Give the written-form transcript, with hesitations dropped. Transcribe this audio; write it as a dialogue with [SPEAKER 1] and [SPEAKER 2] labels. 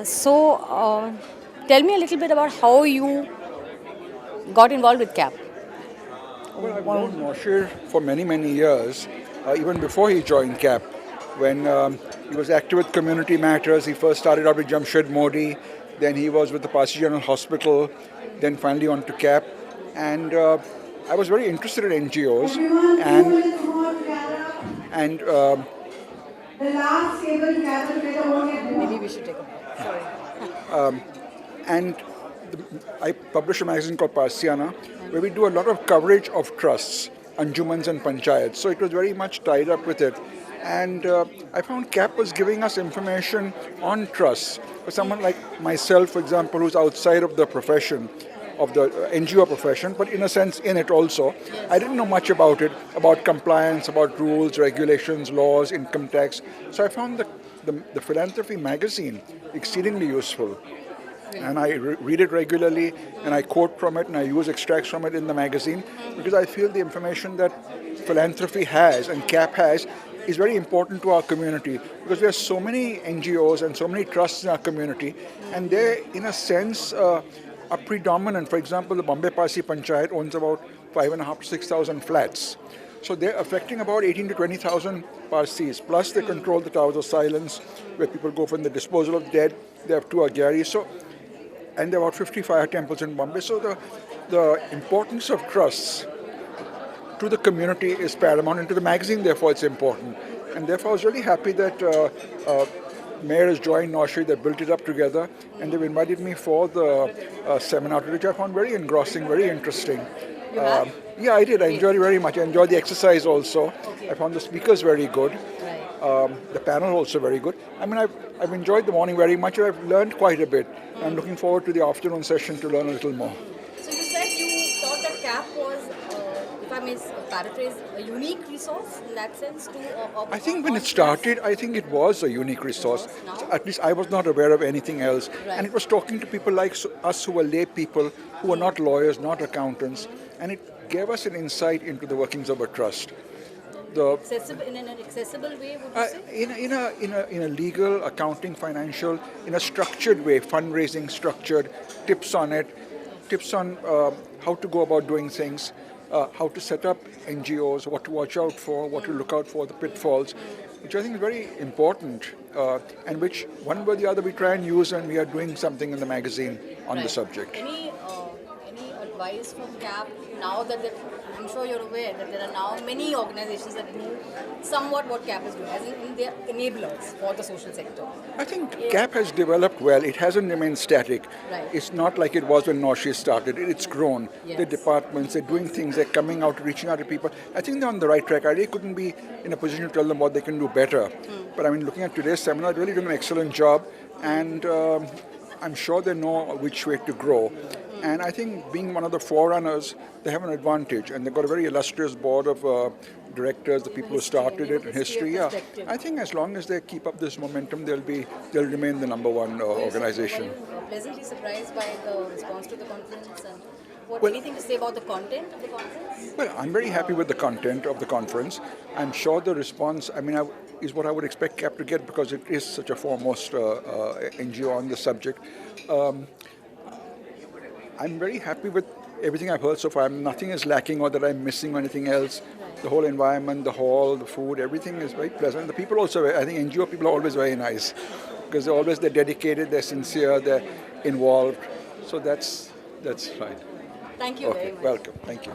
[SPEAKER 1] Tell me a little bit about how you got involved with CAP.
[SPEAKER 2] Well, I've known Noshir for many, many years, even before he joined CAP. When he was active with community matters, he first started out with Jamshed Modi, then he was with the Parsiana Hospital, then finally on to CAP. And I was very interested in NGOs, and
[SPEAKER 1] The last table gathered. Maybe we should take a break. Sorry.
[SPEAKER 2] and I publish a magazine called Parsiana, where we do a lot of coverage of trusts, anjumans and panchayats. So it was very much tied up with it. And I found CAP was giving us information on trusts. For someone like myself, for example, who's outside of the profession, of the NGO profession, but in a sense in it also. I didn't know much about it, about compliance, about rules, regulations, laws, income tax. So I found the philanthropy magazine exceedingly useful. And I read it regularly, and I quote from it, and I use extracts from it in the magazine, because I feel the information that philanthropy has and CAP has is very important to our community, because there are so many NGOs and so many trusts in our community, and they, in a sense, are predominant. For example, the Bombay Parsi Panchayat owns about 5,500 to 6,000 flats. So they're affecting about 18 to 20,000 Parsis. Plus, they control the Towers of Silence, where people go for the disposal of dead. They have two agyaris. And there are about 50 fire temples in Bombay. So the importance of trusts to the community is paramount, and to the magazine, therefore, it's important. And therefore, I was really happy that Mayor has joined Noshir. They built it up together, and they've invited me for the seminar, which I found very engrossing, very interesting. Yeah, I did. I enjoyed it very much. I enjoyed the exercise also. I found the speakers very good. The panel also very good. I mean, I've enjoyed the morning very much. I've learned quite a bit. I'm looking forward to the afternoon session to learn a little more.
[SPEAKER 1] So you said you thought that CAP was, if I may paraphrase, a unique resource in that sense to.
[SPEAKER 2] I think when it started, I think it was a unique resource. At least I was not aware of anything else.
[SPEAKER 1] Right.
[SPEAKER 2] And it was talking to people like us who were lay people, who were not lawyers, not accountants. And it gave us an insight into the workings of a trust.
[SPEAKER 1] In an accessible way, would you say?
[SPEAKER 2] In a legal, accounting, financial, in a structured way, fundraising structured, tips on it, tips on how to go about doing things, how to set up NGOs, what to watch out for, what to look out for, the pitfalls, which I think is very important, and which one way or the other we try and use, and we are doing something in the magazine on the subject.
[SPEAKER 1] Any advice from CAP now that I'm sure you're aware that there are now many organizations that do somewhat what CAP is doing, as in they're enablers for the social sector?
[SPEAKER 2] I think CAP has developed well. It hasn't remained static.
[SPEAKER 1] Right.
[SPEAKER 2] It's not like it was when Noshir started. It's grown.
[SPEAKER 1] Yes.
[SPEAKER 2] The departments, they're doing things, they're coming out, reaching out to people. I think they're on the right track. I really couldn't be in a position to tell them what they can do better. But I mean, looking at today's seminar, they're really doing an excellent job, and I'm sure they know which way to grow. And I think being one of the forerunners, they have an advantage, and they've got a very illustrious board of directors, the people who started it, and history. Yeah, I think as long as they keep up this momentum, they'll remain the number one organization.
[SPEAKER 1] Were you pleasantly surprised by the response to the conference, and anything to say about the content of the conference?
[SPEAKER 2] Well, I'm very happy with the content of the conference. I'm sure the response, is what I would expect CAP to get, because it is such a foremost NGO on the subject. I'm very happy with everything I've heard so far. Nothing is lacking or that I'm missing or anything else. The whole environment, the hall, the food, everything is very pleasant. The people also, I think NGO people are always very nice, because they're dedicated, they're sincere, they're involved. So that's right.
[SPEAKER 1] Thank you very much.
[SPEAKER 2] Welcome. Thank you.